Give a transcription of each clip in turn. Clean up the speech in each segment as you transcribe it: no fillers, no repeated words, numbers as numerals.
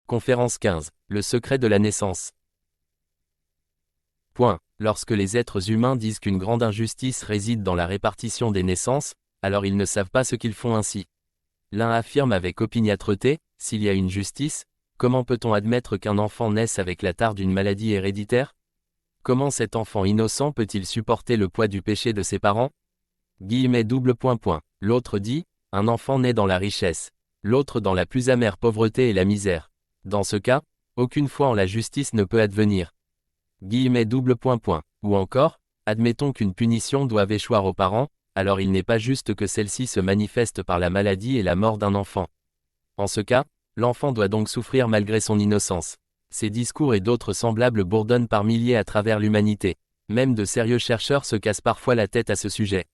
Conférence 15. Le secret de la naissance. Point. Lorsque les êtres humains disent qu'une grande injustice réside dans la répartition des naissances, alors ils ne savent pas ce qu'ils font ainsi. L'un affirme avec opiniâtreté, s'il y a une justice, comment peut-on admettre qu'un enfant naisse avec la tare d'une maladie héréditaire? Comment cet enfant innocent peut-il supporter le poids du péché de ses parents? L'autre dit, un enfant naît dans la richesse, l'autre dans la plus amère pauvreté et la misère. Dans ce cas, aucune foi en la justice ne peut advenir. Ou encore, admettons qu'une punition doive échoir aux parents, alors il n'est pas juste que celle-ci se manifeste par la maladie et la mort d'un enfant. En ce cas, l'enfant doit donc souffrir malgré son innocence. Ces discours et d'autres semblables bourdonnent par milliers à travers l'humanité. Même de sérieux chercheurs se cassent parfois la tête à ce sujet.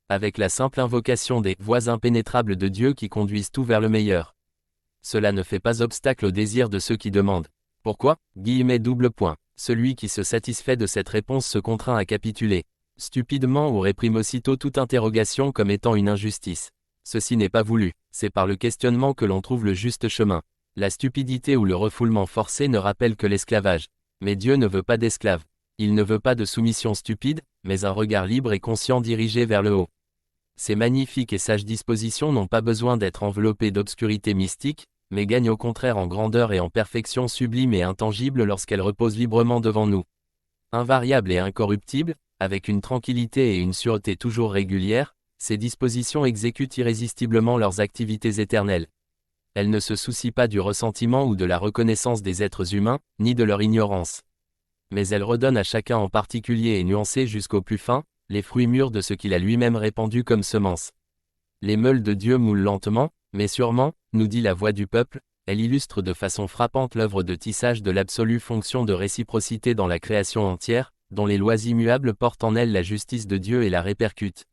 Avec la simple invocation des voies impénétrables de Dieu qui conduisent tout vers le meilleur. Cela ne fait pas obstacle au désir de ceux qui demandent. Pourquoi? Celui qui se satisfait de cette réponse se contraint à capituler, stupidement, ou réprime aussitôt toute interrogation comme étant une injustice. Ceci n'est pas voulu, c'est par le questionnement que l'on trouve le juste chemin. La stupidité ou le refoulement forcé ne rappelle que l'esclavage. Mais Dieu ne veut pas d'esclaves. Il ne veut pas de soumission stupide, mais un regard libre et conscient dirigé vers le haut. Ces magnifiques et sages dispositions n'ont pas besoin d'être enveloppées d'obscurité mystique, mais gagnent au contraire en grandeur et en perfection sublime et intangible lorsqu'elles reposent librement devant nous. Invariables et incorruptibles, avec une tranquillité et une sûreté toujours régulières, ces dispositions exécutent irrésistiblement leurs activités éternelles. Elles ne se soucient pas du ressentiment ou de la reconnaissance des êtres humains, ni de leur ignorance. Mais elles redonnent à chacun en particulier et nuancé jusqu'au plus fin, les fruits mûrs de ce qu'il a lui-même répandu comme semence. Les meules de Dieu moulent lentement, mais sûrement, nous dit la voix du peuple, elle illustre de façon frappante l'œuvre de tissage de l'absolue fonction de réciprocité dans la création entière, dont les lois immuables portent en elles la justice de Dieu et la répercutent.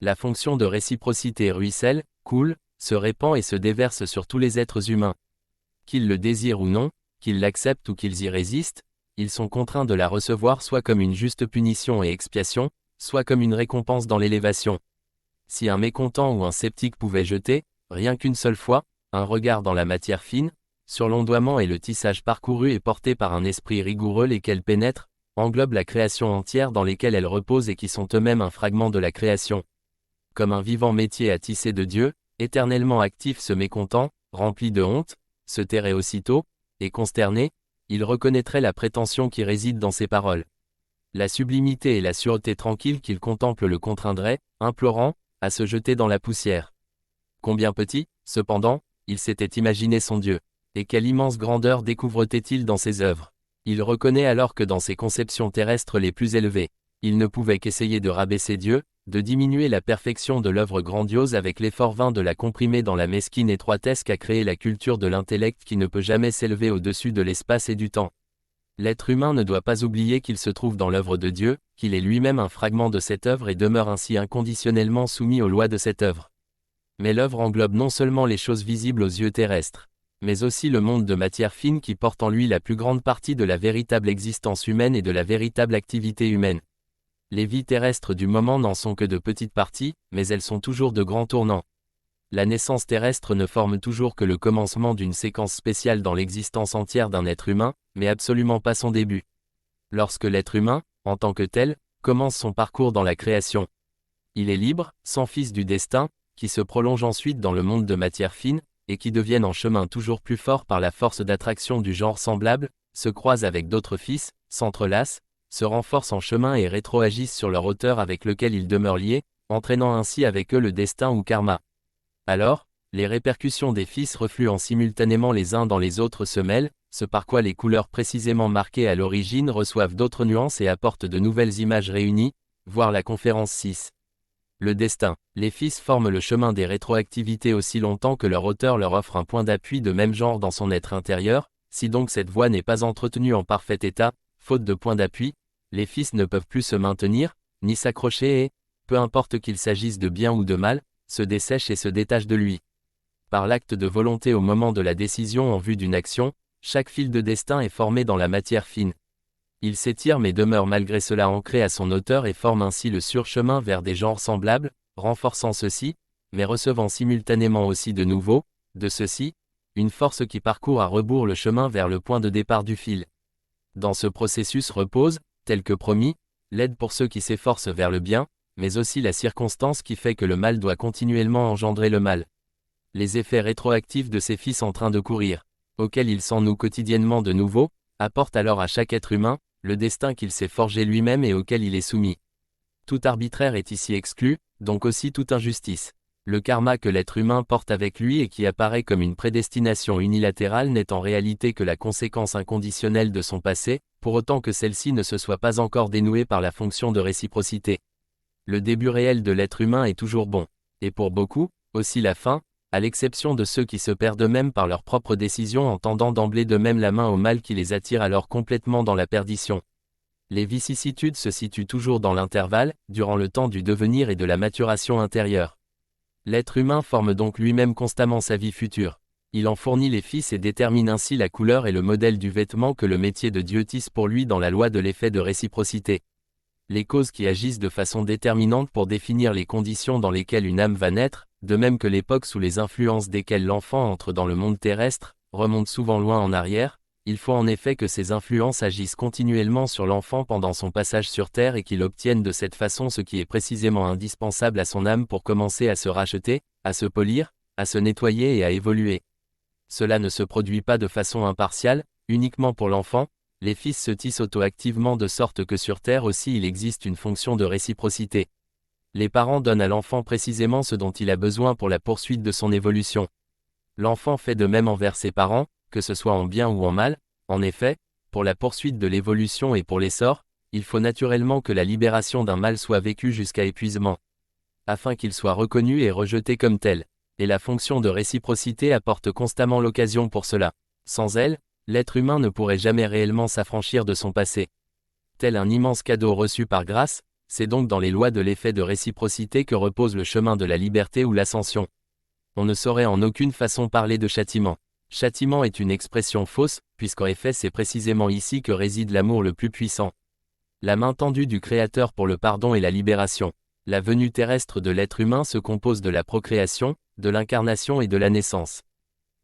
La fonction de réciprocité ruisselle, coule, se répand et se déverse sur tous les êtres humains. Qu'ils le désirent ou non, qu'ils l'acceptent ou qu'ils y résistent, ils sont contraints de la recevoir soit comme une juste punition et expiation, soit comme une récompense dans l'élévation. Si un mécontent ou un sceptique pouvait jeter, rien qu'une seule fois, un regard dans la matière fine, sur l'ondoiement et le tissage parcouru et porté par un esprit rigoureux lesquels pénètrent, englobent la création entière dans lesquelles elle repose et qui sont eux-mêmes un fragment de la création. Comme un vivant métier à tisser de Dieu, éternellement actif, ce mécontent, rempli de honte, se tairait aussitôt, et consterné, il reconnaîtrait la prétention qui réside dans ses paroles. La sublimité et la sûreté tranquille qu'il contemple le contraindraient, implorant, à se jeter dans la poussière. Combien petit, cependant, il s'était imaginé son Dieu, et quelle immense grandeur découvre-t-il dans ses œuvres. Il reconnaît alors que dans ses conceptions terrestres les plus élevées, il ne pouvait qu'essayer de rabaisser Dieu, de diminuer la perfection de l'œuvre grandiose avec l'effort vain de la comprimer dans la mesquine étroitesse qu'a créée la culture de l'intellect qui ne peut jamais s'élever au-dessus de l'espace et du temps. L'être humain ne doit pas oublier qu'il se trouve dans l'œuvre de Dieu, qu'il est lui-même un fragment de cette œuvre et demeure ainsi inconditionnellement soumis aux lois de cette œuvre. Mais l'œuvre englobe non seulement les choses visibles aux yeux terrestres, mais aussi le monde de matière fine qui porte en lui la plus grande partie de la véritable existence humaine et de la véritable activité humaine. Les vies terrestres du moment n'en sont que de petites parties, mais elles sont toujours de grands tournants. La naissance terrestre ne forme toujours que le commencement d'une séquence spéciale dans l'existence entière d'un être humain, mais absolument pas son début. Lorsque l'être humain, en tant que tel, commence son parcours dans la création, il est libre, sans fils du destin, qui se prolonge ensuite dans le monde de matière fine, et qui deviennent en chemin toujours plus fort par la force d'attraction du genre semblable, se croisent avec d'autres fils, s'entrelacent, se renforcent en chemin et rétroagissent sur leur auteur avec lequel ils demeurent liés, entraînant ainsi avec eux le destin ou karma. Alors, les répercussions des fils refluant simultanément les uns dans les autres se mêlent, ce par quoi les couleurs précisément marquées à l'origine reçoivent d'autres nuances et apportent de nouvelles images réunies, voir la conférence 6. Le destin. Les fils forment le chemin des rétroactivités aussi longtemps que leur auteur leur offre un point d'appui de même genre dans son être intérieur, si donc cette voie n'est pas entretenue en parfait état, faute de point d'appui, les fils ne peuvent plus se maintenir, ni s'accrocher et, peu importe qu'il s'agisse de bien ou de mal, se dessèchent et se détachent de lui. Par l'acte de volonté au moment de la décision en vue d'une action, chaque fil de destin est formé dans la matière fine. Il s'étire mais demeure malgré cela ancré à son auteur et forme ainsi le surchemin vers des genres semblables, renforçant ceux-ci, mais recevant simultanément aussi de nouveau, de ceux-ci, une force qui parcourt à rebours le chemin vers le point de départ du fil. Dans ce processus repose, tel que promis, l'aide pour ceux qui s'efforcent vers le bien, mais aussi la circonstance qui fait que le mal doit continuellement engendrer le mal. Les effets rétroactifs de ces fils en train de courir, auxquels il s'en noue quotidiennement de nouveau, apportent alors à chaque être humain, le destin qu'il s'est forgé lui-même et auquel il est soumis. Tout arbitraire est ici exclu, donc aussi toute injustice. Le karma que l'être humain porte avec lui et qui apparaît comme une prédestination unilatérale n'est en réalité que la conséquence inconditionnelle de son passé, pour autant que celle-ci ne se soit pas encore dénouée par la fonction de réciprocité. Le début réel de l'être humain est toujours bon, et pour beaucoup, aussi la fin, à l'exception de ceux qui se perdent eux-mêmes par leurs propres décisions en tendant d'emblée de même la main au mal qui les attire alors complètement dans la perdition. Les vicissitudes se situent toujours dans l'intervalle, durant le temps du devenir et de la maturation intérieure. L'être humain forme donc lui-même constamment sa vie future. Il en fournit les fils et détermine ainsi la couleur et le modèle du vêtement que le métier de Dieu tisse pour lui dans la loi de l'effet de réciprocité. Les causes qui agissent de façon déterminante pour définir les conditions dans lesquelles une âme va naître, de même que l'époque sous les influences desquelles l'enfant entre dans le monde terrestre, remontent souvent loin en arrière. Il faut en effet que ces influences agissent continuellement sur l'enfant pendant son passage sur Terre et qu'il obtienne de cette façon ce qui est précisément indispensable à son âme pour commencer à se racheter, à se polir, à se nettoyer et à évoluer. Cela ne se produit pas de façon impartiale, uniquement pour l'enfant, les fils se tissent auto-activement de sorte que sur Terre aussi il existe une fonction de réciprocité. Les parents donnent à l'enfant précisément ce dont il a besoin pour la poursuite de son évolution. L'enfant fait de même envers ses parents, que ce soit en bien ou en mal. En effet, pour la poursuite de l'évolution et pour l'essor, il faut naturellement que la libération d'un mal soit vécue jusqu'à épuisement, afin qu'il soit reconnu et rejeté comme tel. Et la fonction de réciprocité apporte constamment l'occasion pour cela. Sans elle, l'être humain ne pourrait jamais réellement s'affranchir de son passé. Tel un immense cadeau reçu par grâce, c'est donc dans les lois de l'effet de réciprocité que repose le chemin de la liberté ou l'ascension. On ne saurait en aucune façon parler de châtiment. Châtiment est une expression fausse, puisqu'en effet c'est précisément ici que réside l'amour le plus puissant. La main tendue du Créateur pour le pardon et la libération. La venue terrestre de l'être humain se compose de la procréation, de l'incarnation et de la naissance.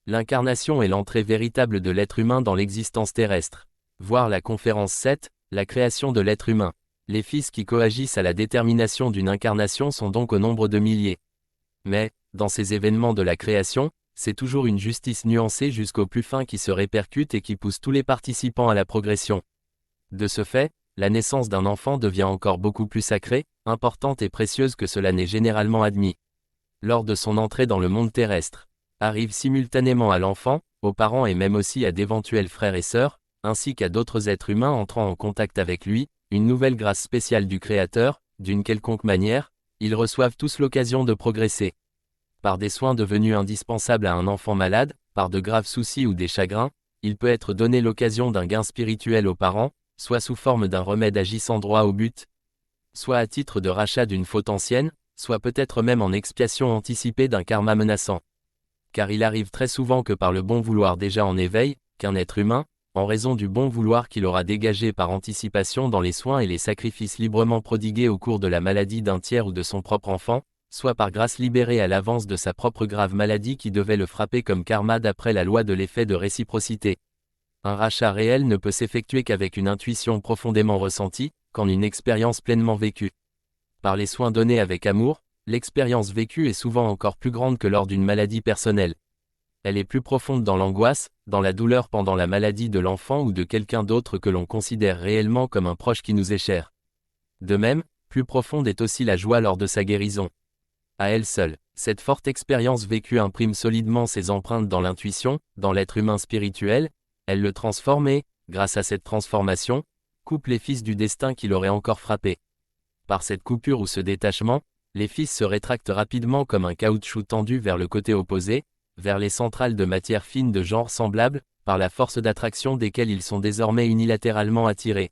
L'incarnation est l'entrée véritable de l'être humain dans l'existence terrestre. Voir la conférence 7, la création de l'être humain. Les fils qui coagissent à la détermination d'une incarnation sont donc au nombre de milliers. Mais, dans ces événements de la création, c'est toujours une justice nuancée jusqu'au plus fin qui se répercute et qui pousse tous les participants à la progression. De ce fait, la naissance d'un enfant devient encore beaucoup plus sacrée, importante et précieuse que cela n'est généralement admis. Lors de son entrée dans le monde terrestre, arrive simultanément à l'enfant, aux parents et même aussi à d'éventuels frères et sœurs, ainsi qu'à d'autres êtres humains entrant en contact avec lui, une nouvelle grâce spéciale du Créateur. D'une quelconque manière, ils reçoivent tous l'occasion de progresser. Par des soins devenus indispensables à un enfant malade, par de graves soucis ou des chagrins, il peut être donné l'occasion d'un gain spirituel aux parents, soit sous forme d'un remède agissant droit au but, soit à titre de rachat d'une faute ancienne, soit peut-être même en expiation anticipée d'un karma menaçant. Car il arrive très souvent que par le bon vouloir déjà en éveil, qu'un être humain, en raison du bon vouloir qu'il aura dégagé par anticipation dans les soins et les sacrifices librement prodigués au cours de la maladie d'un tiers ou de son propre enfant, soit par grâce libéré à l'avance de sa propre grave maladie qui devait le frapper comme karma d'après la loi de l'effet de réciprocité. Un rachat réel ne peut s'effectuer qu'avec une intuition profondément ressentie, qu'en une expérience pleinement vécue. Par les soins donnés avec amour, l'expérience vécue est souvent encore plus grande que lors d'une maladie personnelle. Elle est plus profonde dans l'angoisse, dans la douleur pendant la maladie de l'enfant ou de quelqu'un d'autre que l'on considère réellement comme un proche qui nous est cher. De même, plus profonde est aussi la joie lors de sa guérison. À elle seule, cette forte expérience vécue imprime solidement ses empreintes dans l'intuition, dans l'être humain spirituel, elle le transforme et, grâce à cette transformation, coupe les fils du destin qui l'auraient encore frappé. Par cette coupure ou ce détachement, les fils se rétractent rapidement comme un caoutchouc tendu vers le côté opposé, vers les centrales de matière fine de genre semblable, par la force d'attraction desquelles ils sont désormais unilatéralement attirés.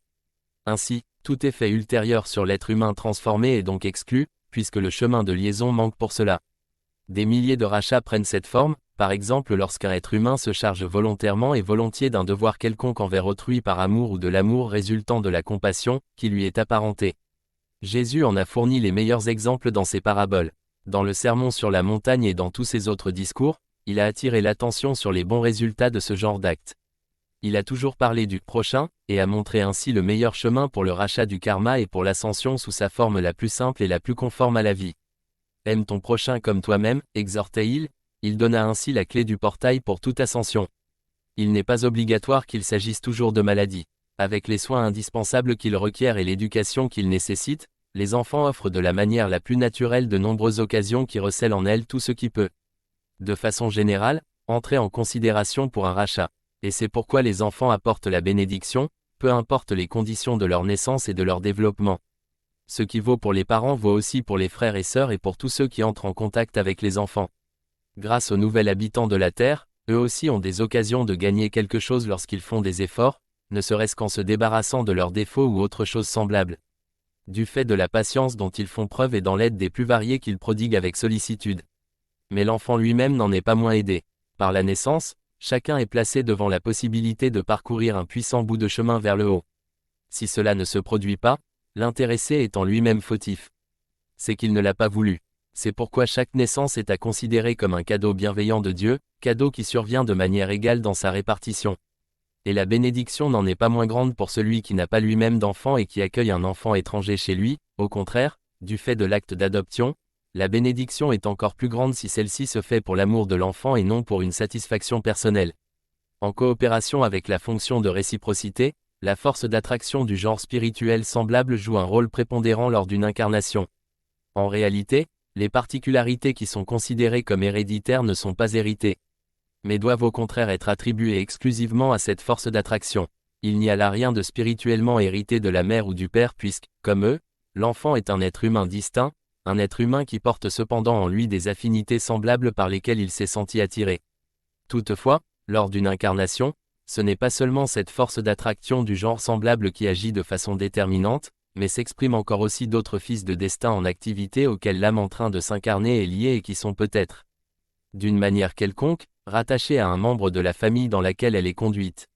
Ainsi, tout effet ultérieur sur l'être humain transformé est donc exclu, puisque le chemin de liaison manque pour cela. Des milliers de rachats prennent cette forme, par exemple lorsqu'un être humain se charge volontairement et volontiers d'un devoir quelconque envers autrui par amour ou de l'amour résultant de la compassion, qui lui est apparentée. Jésus en a fourni les meilleurs exemples dans ses paraboles. Dans le Sermon sur la montagne et dans tous ses autres discours, il a attiré l'attention sur les bons résultats de ce genre d'acte. Il a toujours parlé du prochain, et a montré ainsi le meilleur chemin pour le rachat du karma et pour l'ascension sous sa forme la plus simple et la plus conforme à la vie. Aime ton prochain comme toi-même, exhortait-il, il donna ainsi la clé du portail pour toute ascension. Il n'est pas obligatoire qu'il s'agisse toujours de maladie. Avec les soins indispensables qu'ils requièrent et l'éducation qu'ils nécessitent, les enfants offrent de la manière la plus naturelle de nombreuses occasions qui recèlent en elles tout ce qui peut, de façon générale, entrer en considération pour un rachat. Et c'est pourquoi les enfants apportent la bénédiction, peu importe les conditions de leur naissance et de leur développement. Ce qui vaut pour les parents vaut aussi pour les frères et sœurs et pour tous ceux qui entrent en contact avec les enfants. Grâce aux nouveaux habitants de la Terre, eux aussi ont des occasions de gagner quelque chose lorsqu'ils font des efforts, ne serait-ce qu'en se débarrassant de leurs défauts ou autre chose semblable. Du fait de la patience dont ils font preuve et dans l'aide des plus variés qu'ils prodiguent avec sollicitude. Mais l'enfant lui-même n'en est pas moins aidé. Par la naissance, chacun est placé devant la possibilité de parcourir un puissant bout de chemin vers le haut. Si cela ne se produit pas, l'intéressé est en lui-même fautif. C'est qu'il ne l'a pas voulu. C'est pourquoi chaque naissance est à considérer comme un cadeau bienveillant de Dieu, cadeau qui survient de manière égale dans sa répartition. Et la bénédiction n'en est pas moins grande pour celui qui n'a pas lui-même d'enfant et qui accueille un enfant étranger chez lui, au contraire, du fait de l'acte d'adoption, la bénédiction est encore plus grande si celle-ci se fait pour l'amour de l'enfant et non pour une satisfaction personnelle. En coopération avec la fonction de réciprocité, la force d'attraction du genre spirituel semblable joue un rôle prépondérant lors d'une incarnation. En réalité, les particularités qui sont considérées comme héréditaires ne sont pas héritées, mais doivent au contraire être attribuées exclusivement à cette force d'attraction. Il n'y a là rien de spirituellement hérité de la mère ou du père puisque, comme eux, l'enfant est un être humain distinct, un être humain qui porte cependant en lui des affinités semblables par lesquelles il s'est senti attiré. Toutefois, lors d'une incarnation, ce n'est pas seulement cette force d'attraction du genre semblable qui agit de façon déterminante, mais s'expriment encore aussi d'autres fils de destin en activité auxquels l'âme en train de s'incarner est liée et qui sont peut-être, d'une manière quelconque, rattachée à un membre de la famille dans laquelle elle est conduite.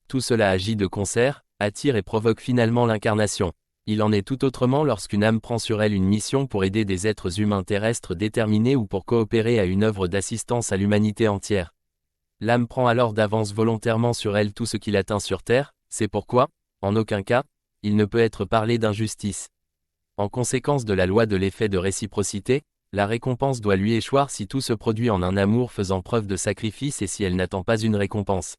Tout cela agit de concert, attire et provoque finalement l'incarnation. Il en est tout autrement lorsqu'une âme prend sur elle une mission pour aider des êtres humains terrestres déterminés ou pour coopérer à une œuvre d'assistance à l'humanité entière. L'âme prend alors d'avance volontairement sur elle tout ce qu'il atteint sur terre, c'est pourquoi, en aucun cas, il ne peut être parlé d'injustice. En conséquence de la loi de l'effet de réciprocité, la récompense doit lui échoir si tout se produit en un amour faisant preuve de sacrifice et si elle n'attend pas une récompense.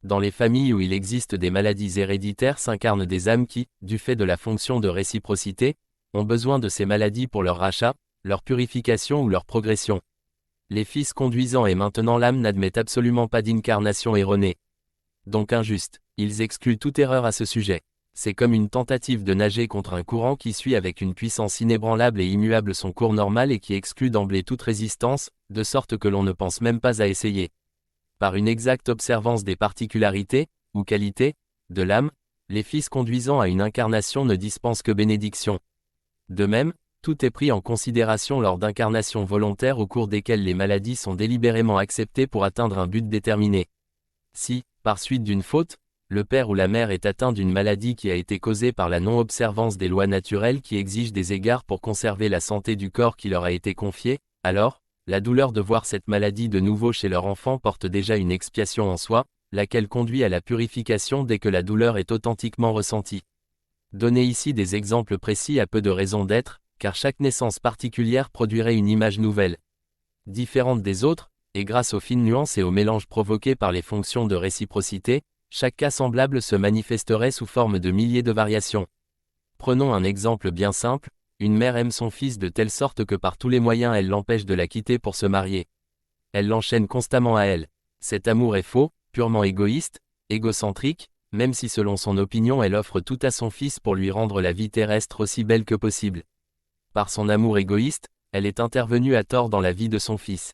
Dans les familles où il existe des maladies héréditaires s'incarnent des âmes qui, du fait de la fonction de réciprocité, ont besoin de ces maladies pour leur rachat, leur purification ou leur progression. Les fils conduisant et maintenant l'âme n'admettent absolument pas d'incarnation erronée. Donc injuste, ils excluent toute erreur à ce sujet. C'est comme une tentative de nager contre un courant qui suit avec une puissance inébranlable et immuable son cours normal et qui exclut d'emblée toute résistance, de sorte que l'on ne pense même pas à essayer. Par une exacte observance des particularités, ou qualités, de l'âme, les fils conduisant à une incarnation ne dispensent que bénédiction. De même, tout est pris en considération lors d'incarnations volontaires au cours desquelles les maladies sont délibérément acceptées pour atteindre un but déterminé. Si, par suite d'une faute, le père ou la mère est atteint d'une maladie qui a été causée par la non-observance des lois naturelles qui exigent des égards pour conserver la santé du corps qui leur a été confié, alors, la douleur de voir cette maladie de nouveau chez leur enfant porte déjà une expiation en soi, laquelle conduit à la purification dès que la douleur est authentiquement ressentie. Donnez ici des exemples précis à peu de raison d'être, car chaque naissance particulière produirait une image nouvelle, différente des autres, et grâce aux fines nuances et aux mélanges provoqués par les fonctions de réciprocité, chaque cas semblable se manifesterait sous forme de milliers de variations. Prenons un exemple bien simple, une mère aime son fils de telle sorte que par tous les moyens elle l'empêche de la quitter pour se marier. Elle l'enchaîne constamment à elle. Cet amour est faux, purement égoïste, égocentrique, même si selon son opinion elle offre tout à son fils pour lui rendre la vie terrestre aussi belle que possible. Par son amour égoïste, elle est intervenue à tort dans la vie de son fils.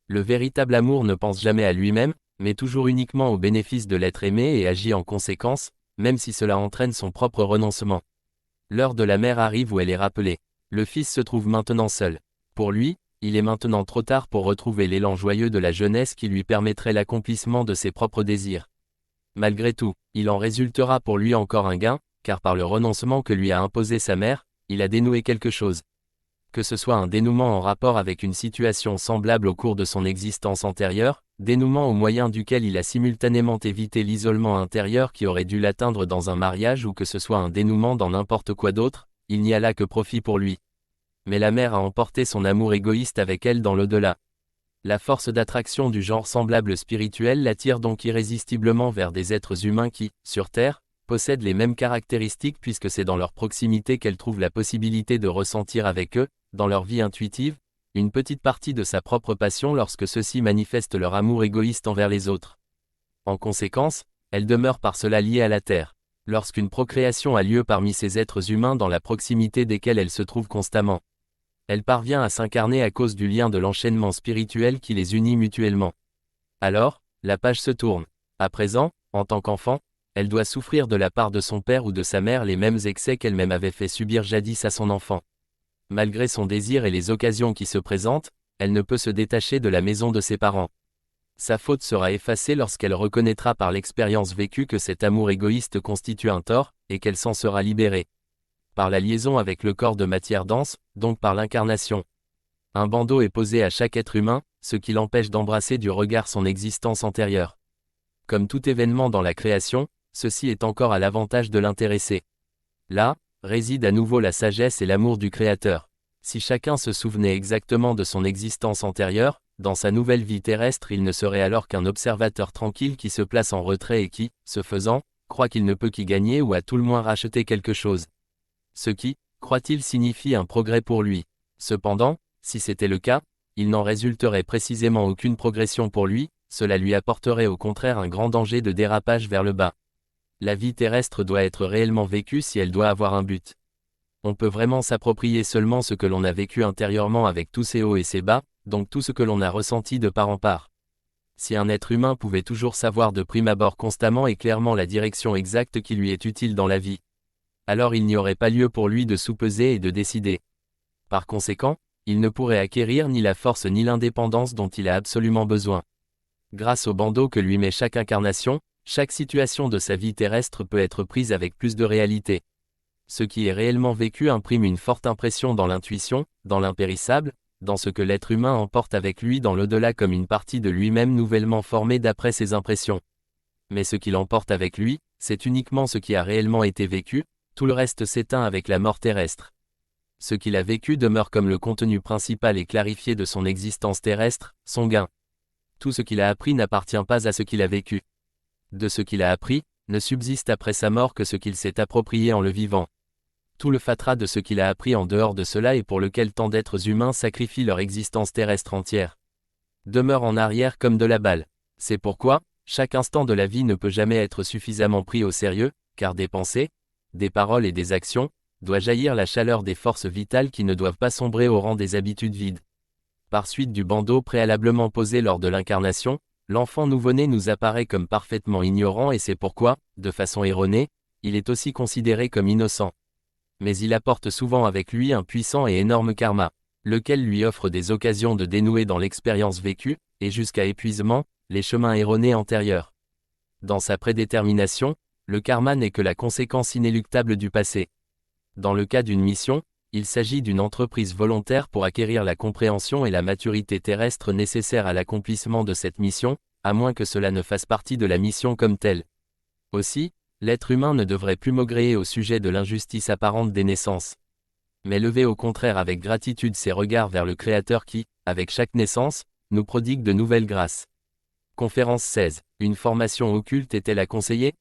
Le véritable amour ne pense jamais à lui-même, mais toujours uniquement au bénéfice de l'être aimé et agit en conséquence, même si cela entraîne son propre renoncement. L'heure de la mère arrive où elle est rappelée. Le fils se trouve maintenant seul. Pour lui, il est maintenant trop tard pour retrouver l'élan joyeux de la jeunesse qui lui permettrait l'accomplissement de ses propres désirs. Malgré tout, il en résultera pour lui encore un gain, car par le renoncement que lui a imposé sa mère, il a dénoué quelque chose que ce soit un dénouement en rapport avec une situation semblable au cours de son existence antérieure, dénouement au moyen duquel il a simultanément évité l'isolement intérieur qui aurait dû l'atteindre dans un mariage ou que ce soit un dénouement dans n'importe quoi d'autre, il n'y a là que profit pour lui. Mais la mère a emporté son amour égoïste avec elle dans l'au-delà. La force d'attraction du genre semblable spirituel l'attire donc irrésistiblement vers des êtres humains qui, sur Terre, possèdent les mêmes caractéristiques puisque c'est dans leur proximité qu'elle trouve la possibilité de ressentir avec eux, dans leur vie intuitive, une petite partie de sa propre passion lorsque ceux-ci manifestent leur amour égoïste envers les autres. En conséquence, elle demeure par cela liée à la Terre. Lorsqu'une procréation a lieu parmi ces êtres humains dans la proximité desquels elle se trouve constamment, elle parvient à s'incarner à cause du lien de l'enchaînement spirituel qui les unit mutuellement. Alors, la page se tourne. À présent, en tant qu'enfant, elle doit souffrir de la part de son père ou de sa mère les mêmes excès qu'elle-même avait fait subir jadis à son enfant. Malgré son désir et les occasions qui se présentent, elle ne peut se détacher de la maison de ses parents. Sa faute sera effacée lorsqu'elle reconnaîtra par l'expérience vécue que cet amour égoïste constitue un tort, et qu'elle s'en sera libérée. Par la liaison avec le corps de matière dense, donc par l'incarnation. Un bandeau est posé à chaque être humain, ce qui l'empêche d'embrasser du regard son existence antérieure. Comme tout événement dans la création, ceci est encore à l'avantage de l'intéressé. Là, réside à nouveau la sagesse et l'amour du Créateur. Si chacun se souvenait exactement de son existence antérieure, dans sa nouvelle vie terrestre il ne serait alors qu'un observateur tranquille qui se place en retrait et qui, ce faisant, croit qu'il ne peut qu'y gagner ou à tout le moins racheter quelque chose. Ce qui, croit-il, signifie un progrès pour lui. Cependant, si c'était le cas, il n'en résulterait précisément aucune progression pour lui, cela lui apporterait au contraire un grand danger de dérapage vers le bas. La vie terrestre doit être réellement vécue si elle doit avoir un but. On peut vraiment s'approprier seulement ce que l'on a vécu intérieurement avec tous ses hauts et ses bas, donc tout ce que l'on a ressenti de part en part. Si un être humain pouvait toujours savoir de prime abord constamment et clairement la direction exacte qui lui est utile dans la vie, alors il n'y aurait pas lieu pour lui de soupeser et de décider. Par conséquent, il ne pourrait acquérir ni la force ni l'indépendance dont il a absolument besoin. Grâce au bandeau que lui met chaque incarnation, chaque situation de sa vie terrestre peut être prise avec plus de réalité. Ce qui est réellement vécu imprime une forte impression dans l'intuition, dans l'impérissable, dans ce que l'être humain emporte avec lui dans l'au-delà comme une partie de lui-même nouvellement formée d'après ses impressions. Mais ce qu'il emporte avec lui, c'est uniquement ce qui a réellement été vécu, tout le reste s'éteint avec la mort terrestre. Ce qu'il a vécu demeure comme le contenu principal et clarifié de son existence terrestre, son gain. Tout ce qu'il a appris n'appartient pas à ce qu'il a vécu. De ce qu'il a appris, ne subsiste après sa mort que ce qu'il s'est approprié en le vivant. Tout le fatras de ce qu'il a appris en dehors de cela et pour lequel tant d'êtres humains sacrifient leur existence terrestre entière, demeure en arrière comme de la balle. C'est pourquoi, chaque instant de la vie ne peut jamais être suffisamment pris au sérieux, car des pensées, des paroles et des actions, doit jaillir la chaleur des forces vitales qui ne doivent pas sombrer au rang des habitudes vides. Par suite du bandeau préalablement posé lors de l'incarnation, l'enfant nouveau-né nous apparaît comme parfaitement ignorant et c'est pourquoi, de façon erronée, il est aussi considéré comme innocent. Mais il apporte souvent avec lui un puissant et énorme karma, lequel lui offre des occasions de dénouer dans l'expérience vécue, et jusqu'à épuisement, les chemins erronés antérieurs. Dans sa prédétermination, le karma n'est que la conséquence inéluctable du passé. Dans le cas d'une mission, il s'agit d'une entreprise volontaire pour acquérir la compréhension et la maturité terrestre nécessaires à l'accomplissement de cette mission, à moins que cela ne fasse partie de la mission comme telle. Aussi, l'être humain ne devrait plus maugréer au sujet de l'injustice apparente des naissances, mais lever au contraire avec gratitude ses regards vers le Créateur qui, avec chaque naissance, nous prodigue de nouvelles grâces. Conférence 16. Une formation occulte est-elle à conseiller ?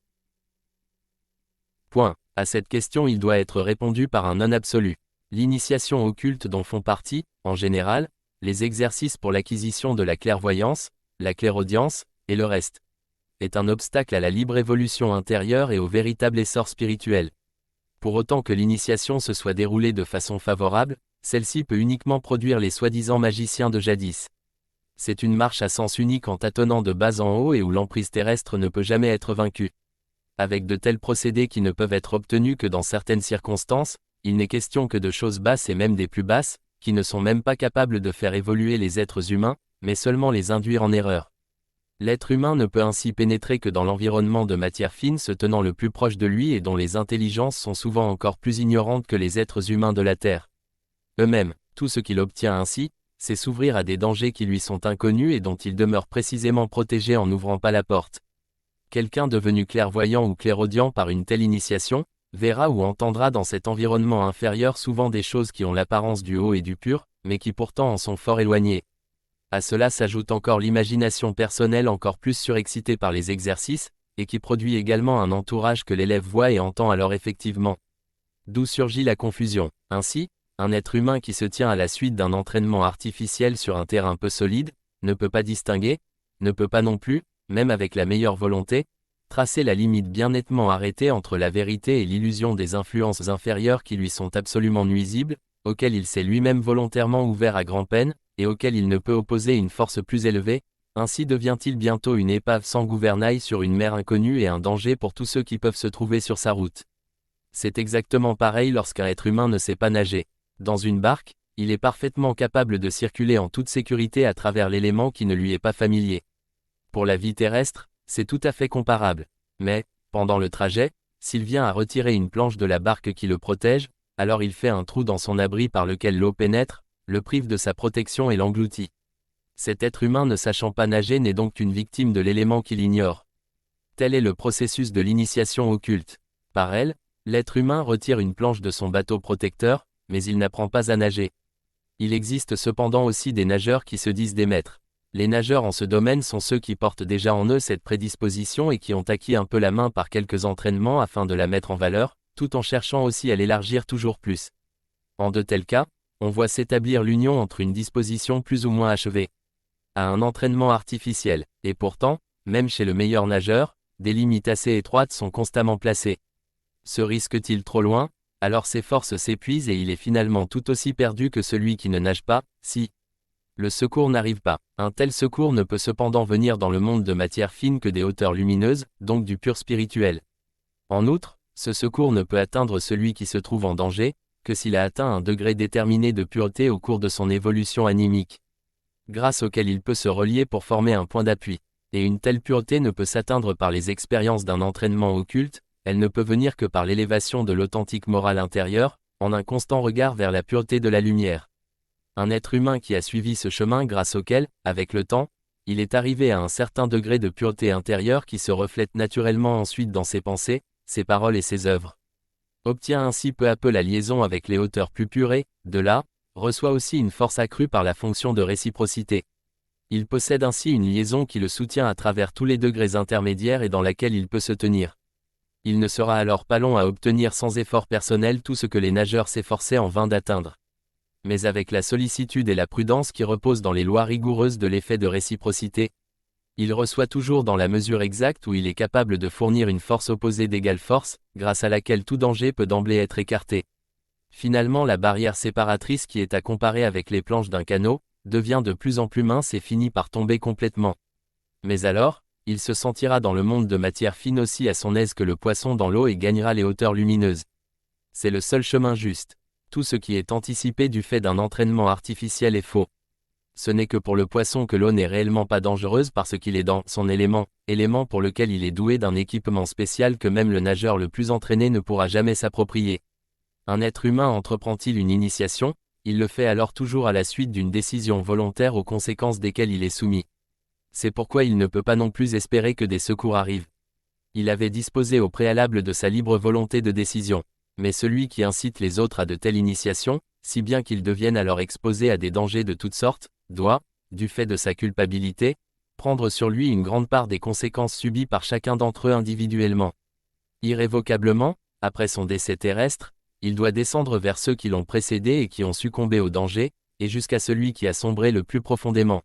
Point. À cette question il doit être répondu par un non absolu. L'initiation occulte dont font partie, en général, les exercices pour l'acquisition de la clairvoyance, la clairaudience, et le reste, est un obstacle à la libre évolution intérieure et au véritable essor spirituel. Pour autant que l'initiation se soit déroulée de façon favorable, celle-ci peut uniquement produire les soi-disant magiciens de jadis. C'est une marche à sens unique en tâtonnant de bas en haut et où l'emprise terrestre ne peut jamais être vaincue. Avec de tels procédés qui ne peuvent être obtenus que dans certaines circonstances, il n'est question que de choses basses et même des plus basses, qui ne sont même pas capables de faire évoluer les êtres humains, mais seulement les induire en erreur. L'être humain ne peut ainsi pénétrer que dans l'environnement de matière fine se tenant le plus proche de lui et dont les intelligences sont souvent encore plus ignorantes que les êtres humains de la Terre eux-mêmes. Tout ce qu'il obtient ainsi, c'est s'ouvrir à des dangers qui lui sont inconnus et dont il demeure précisément protégé en n'ouvrant pas la porte. Quelqu'un devenu clairvoyant ou clairaudient par une telle initiation, verra ou entendra dans cet environnement inférieur souvent des choses qui ont l'apparence du haut et du pur, mais qui pourtant en sont fort éloignées. À cela s'ajoute encore l'imagination personnelle encore plus surexcitée par les exercices, et qui produit également un entourage que l'élève voit et entend alors effectivement. D'où surgit la confusion. Ainsi, un être humain qui se tient à la suite d'un entraînement artificiel sur un terrain peu solide, ne peut pas distinguer, ne peut pas non plus, même avec la meilleure volonté, tracer la limite bien nettement arrêtée entre la vérité et l'illusion des influences inférieures qui lui sont absolument nuisibles, auxquelles il s'est lui-même volontairement ouvert à grand-peine, et auxquelles il ne peut opposer une force plus élevée. Ainsi devient-il bientôt une épave sans gouvernail sur une mer inconnue et un danger pour tous ceux qui peuvent se trouver sur sa route. C'est exactement pareil lorsqu'un être humain ne sait pas nager. Dans une barque, il est parfaitement capable de circuler en toute sécurité à travers l'élément qui ne lui est pas familier. Pour la vie terrestre, c'est tout à fait comparable. Mais, pendant le trajet, s'il vient à retirer une planche de la barque qui le protège, alors il fait un trou dans son abri par lequel l'eau pénètre, le prive de sa protection et l'engloutit. Cet être humain ne sachant pas nager n'est donc qu'une victime de l'élément qu'il ignore. Tel est le processus de l'initiation occulte. Par elle, l'être humain retire une planche de son bateau protecteur, mais il n'apprend pas à nager. Il existe cependant aussi des nageurs qui se disent des maîtres. Les nageurs en ce domaine sont ceux qui portent déjà en eux cette prédisposition et qui ont acquis un peu la main par quelques entraînements afin de la mettre en valeur, tout en cherchant aussi à l'élargir toujours plus. En de tels cas, on voit s'établir l'union entre une disposition plus ou moins achevée à un entraînement artificiel, et pourtant, même chez le meilleur nageur, des limites assez étroites sont constamment placées. Se risque-t-il trop loin, alors ses forces s'épuisent et il est finalement tout aussi perdu que celui qui ne nage pas, si le secours n'arrive pas. Un tel secours ne peut cependant venir dans le monde de matière fine que des hauteurs lumineuses, donc du pur spirituel. En outre, ce secours ne peut atteindre celui qui se trouve en danger, que s'il a atteint un degré déterminé de pureté au cours de son évolution animique, grâce auquel il peut se relier pour former un point d'appui. Et une telle pureté ne peut s'atteindre par les expériences d'un entraînement occulte, elle ne peut venir que par l'élévation de l'authentique morale intérieure, en un constant regard vers la pureté de la lumière. Un être humain qui a suivi ce chemin grâce auquel, avec le temps, il est arrivé à un certain degré de pureté intérieure qui se reflète naturellement ensuite dans ses pensées, ses paroles et ses œuvres, obtient ainsi peu à peu la liaison avec les hauteurs plus pures et, de là, reçoit aussi une force accrue par la fonction de réciprocité. Il possède ainsi une liaison qui le soutient à travers tous les degrés intermédiaires et dans laquelle il peut se tenir. Il ne sera alors pas long à obtenir sans effort personnel tout ce que les nageurs s'efforçaient en vain d'atteindre. Mais avec la sollicitude et la prudence qui reposent dans les lois rigoureuses de l'effet de réciprocité, il reçoit toujours dans la mesure exacte où il est capable de fournir une force opposée d'égale force, grâce à laquelle tout danger peut d'emblée être écarté. Finalement, la barrière séparatrice qui est à comparer avec les planches d'un canot, devient de plus en plus mince et finit par tomber complètement. Mais alors, il se sentira dans le monde de matière fine aussi à son aise que le poisson dans l'eau et gagnera les hauteurs lumineuses. C'est le seul chemin juste. Tout ce qui est anticipé du fait d'un entraînement artificiel est faux. Ce n'est que pour le poisson que l'eau n'est réellement pas dangereuse parce qu'il est dans son élément pour lequel il est doué d'un équipement spécial que même le nageur le plus entraîné ne pourra jamais s'approprier. Un être humain entreprend-il une initiation, il le fait alors toujours à la suite d'une décision volontaire aux conséquences desquelles il est soumis. C'est pourquoi il ne peut pas non plus espérer que des secours arrivent. Il avait disposé au préalable de sa libre volonté de décision. Mais celui qui incite les autres à de telles initiations, si bien qu'ils deviennent alors exposés à des dangers de toutes sortes, doit, du fait de sa culpabilité, prendre sur lui une grande part des conséquences subies par chacun d'entre eux individuellement. Irrévocablement, après son décès terrestre, il doit descendre vers ceux qui l'ont précédé et qui ont succombé au danger, et jusqu'à celui qui a sombré le plus profondément.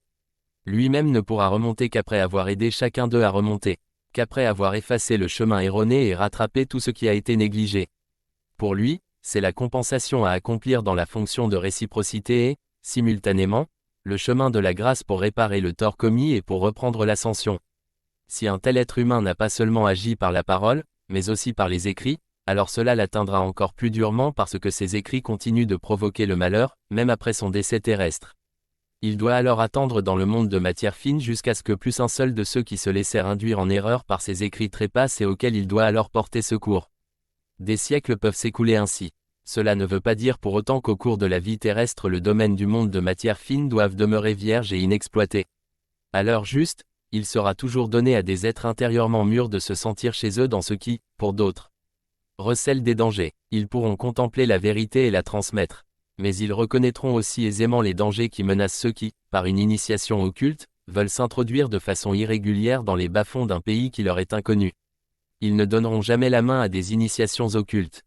Lui-même ne pourra remonter qu'après avoir aidé chacun d'eux à remonter, qu'après avoir effacé le chemin erroné et rattrapé tout ce qui a été négligé. Pour lui, c'est la compensation à accomplir dans la fonction de réciprocité et, simultanément, le chemin de la grâce pour réparer le tort commis et pour reprendre l'ascension. Si un tel être humain n'a pas seulement agi par la parole, mais aussi par les écrits, alors cela l'atteindra encore plus durement parce que ces écrits continuent de provoquer le malheur, même après son décès terrestre. Il doit alors attendre dans le monde de matière fine jusqu'à ce que plus un seul de ceux qui se laissèrent induire en erreur par ces écrits trépasse et auxquels il doit alors porter secours. Des siècles peuvent s'écouler ainsi. Cela ne veut pas dire pour autant qu'au cours de la vie terrestre le domaine du monde de matière fine doive demeurer vierge et inexploité. À l'heure juste, il sera toujours donné à des êtres intérieurement mûrs de se sentir chez eux dans ce qui, pour d'autres, recèle des dangers. Ils pourront contempler la vérité et la transmettre. Mais ils reconnaîtront aussi aisément les dangers qui menacent ceux qui, par une initiation occulte, veulent s'introduire de façon irrégulière dans les bas-fonds d'un pays qui leur est inconnu. Ils ne donneront jamais la main à des initiations occultes.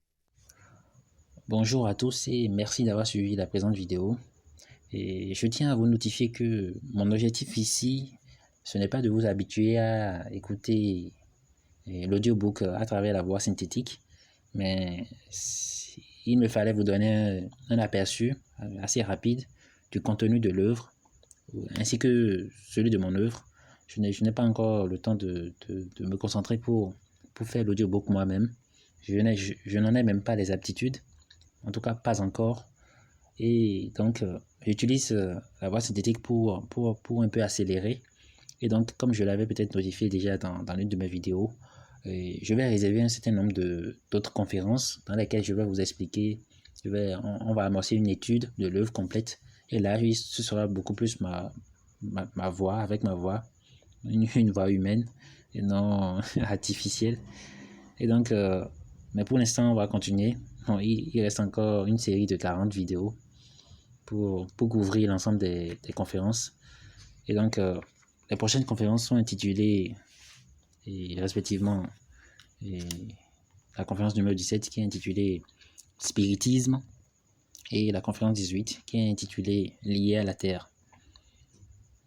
Bonjour à tous et merci d'avoir suivi la présente vidéo. Et je tiens à vous notifier que mon objectif ici, ce n'est pas de vous habituer à écouter l'audiobook à travers la voix synthétique, mais il me fallait vous donner un aperçu assez rapide du contenu de l'œuvre, ainsi que celui de mon œuvre. Je n'ai pas encore le temps de me concentrer pour faire l'audiobook moi-même. Je n'en ai même pas les aptitudes, en tout cas pas encore. Et donc, j'utilise la voix synthétique pour un peu accélérer. Et donc, comme je l'avais peut-être notifié déjà dans l'une de mes vidéos, je vais réserver un certain nombre d'autres conférences dans lesquelles je vais vous expliquer, on va amorcer une étude de l'œuvre complète. Et là, ce sera beaucoup plus ma voix, avec ma voix, une voix humaine et non artificielle. Et donc, mais pour l'instant, on va continuer. Bon, il reste encore une série de 40 vidéos pour couvrir l'ensemble des conférences. Et donc, les prochaines conférences sont intitulées respectivement la conférence numéro 17 qui est intitulée Spiritisme et la conférence 18 qui est intitulée Lié à la Terre.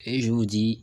Et je vous dis